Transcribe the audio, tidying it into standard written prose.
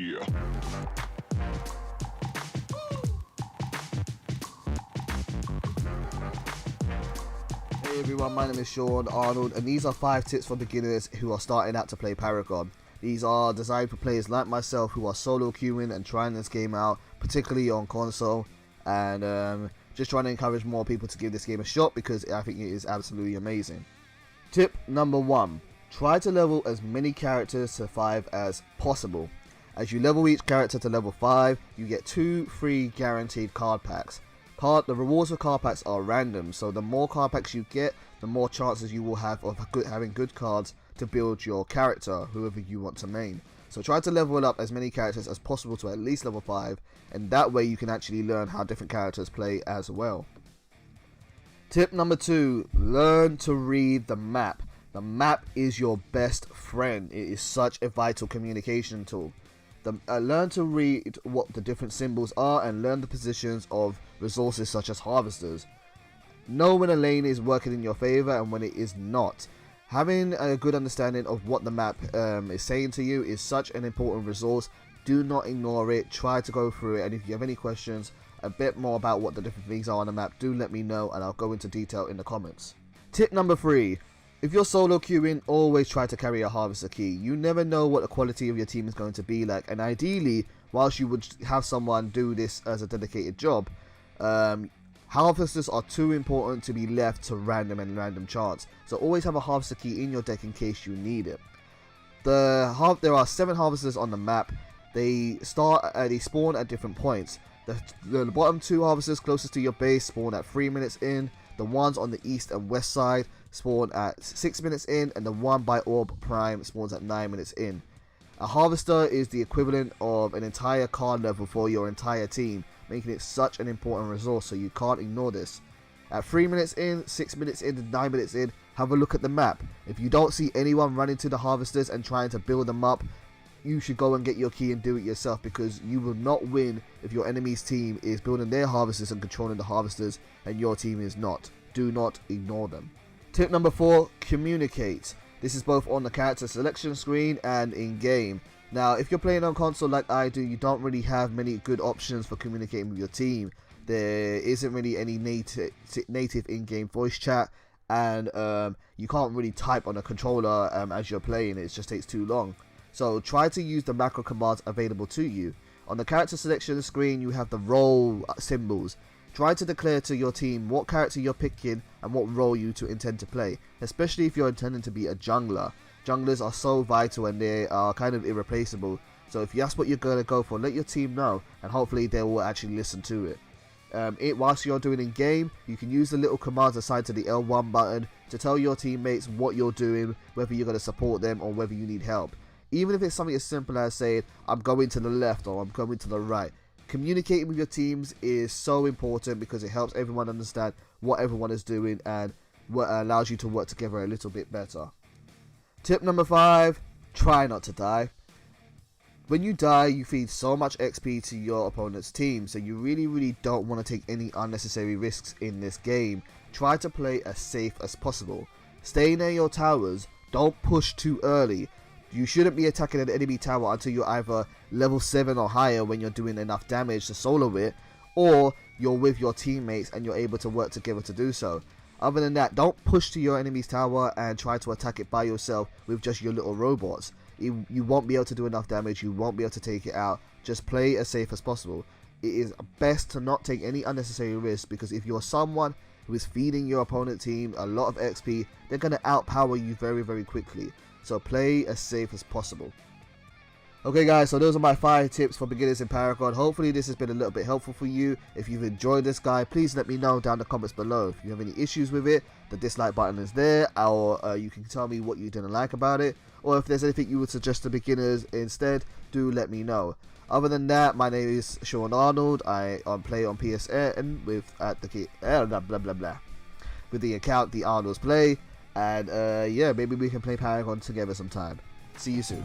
Yeah. Hey everyone, my name is Sean Arnold, and these are 5 tips for beginners who are starting out to play Paragon. These are designed for players like myself who are solo queuing and trying this game out, particularly on console, and just trying to encourage more people to give this game a shot because I think it is absolutely amazing. Tip number 1. Try to level as many characters to 5 as possible. As you level each character to level 5, you get 2 free guaranteed card packs. The rewards for card packs are random, so the more card packs you get, the more chances you will have of having good cards to build your character, whoever you want to main. So try to level up as many characters as possible to at least level 5, and that way you can actually learn how different characters play as well. Tip number 2, learn to read the map. The map is your best friend. It is such a vital communication tool. Learn to read what the different symbols are and learn the positions of resources such as harvesters. Know when a lane is working in your favor and when it is not. Having a good understanding of what the map is saying to you is such an important resource. Do not ignore it. Try to go through it, and if you have any questions a bit more about what the different things are on the map, do let me know and I'll go into detail in the comments. Tip number 3. If you're solo queuing, always try to carry a harvester key. You never know what the quality of your team is going to be like, and ideally, whilst you would have someone do this as a dedicated job, harvesters are too important to be left to random chance. So always have a harvester key in your deck in case you need it. There are 7 harvesters on the map. They spawn at different points. The bottom 2 harvesters closest to your base spawn at 3 minutes in. The ones on the east and west side spawn at 6 minutes in, and the one by Orb Prime spawns at 9 minutes in. A harvester is the equivalent of an entire card level for your entire team, making it such an important resource, so you can't ignore this. At 3 minutes in, 6 minutes in, and 9 minutes in, have a look at the map. If you don't see anyone running to the harvesters and trying to build them up, you should go and get your key and do it yourself, because you will not win if your enemy's team is building their harvesters and controlling the harvesters and your team is not. Do not ignore them. Tip number 4, communicate. This is both on the character selection screen and in game. Now, if you're playing on console like I do, you don't really have many good options for communicating with your team. There isn't really any native in-game voice chat, and you can't really type on a controller as you're playing. It just takes too long. So try to use the macro commands available to you. On the character selection screen, you have the role symbols. Try to declare to your team what character you're picking and what role you intend to play, especially if you're intending to be a jungler. Junglers are so vital and they are kind of irreplaceable. So if that's what you're going to go for, let your team know, and hopefully they will actually listen to it. Whilst you're doing in game, you can use the little commands assigned to the L1 button to tell your teammates what you're doing, whether you're going to support them or whether you need help. Even if it's something as simple as saying, I'm going to the left or I'm going to the right. Communicating with your teams is so important because it helps everyone understand what everyone is doing and what allows you to work together a little bit better. Tip number 5, try not to die. When you die, you feed so much XP to your opponent's team, so you really don't want to take any unnecessary risks in this game. Try to play as safe as possible. Stay near your towers, don't push too early. You shouldn't be attacking an enemy tower until you're either level 7 or higher when you're doing enough damage to solo it, or you're with your teammates and you're able to work together to do so. Other than that, don't push to your enemy's tower and try to attack it by yourself with just your little robots. You won't be able to do enough damage, you won't be able to take it out. Just play as safe as possible. It is best to not take any unnecessary risks, because if you're someone who is feeding your opponent team a lot of XP, they're going to outpower you very quickly. So play as safe as possible. Okay guys, so those are my 5 tips for beginners in Paragon. Hopefully this has been a little bit helpful for you. If you've enjoyed this guide, please let me know down in the comments below. If you have any issues with it, the dislike button is there, or you can tell me what you didn't like about it, or if there's anything you would suggest to beginners instead, do let me know. Other than that, my name is Sean Arnold. I play on PS4 with with the account The Arnolds Play, and yeah, maybe we can play Paragon together sometime. See you soon.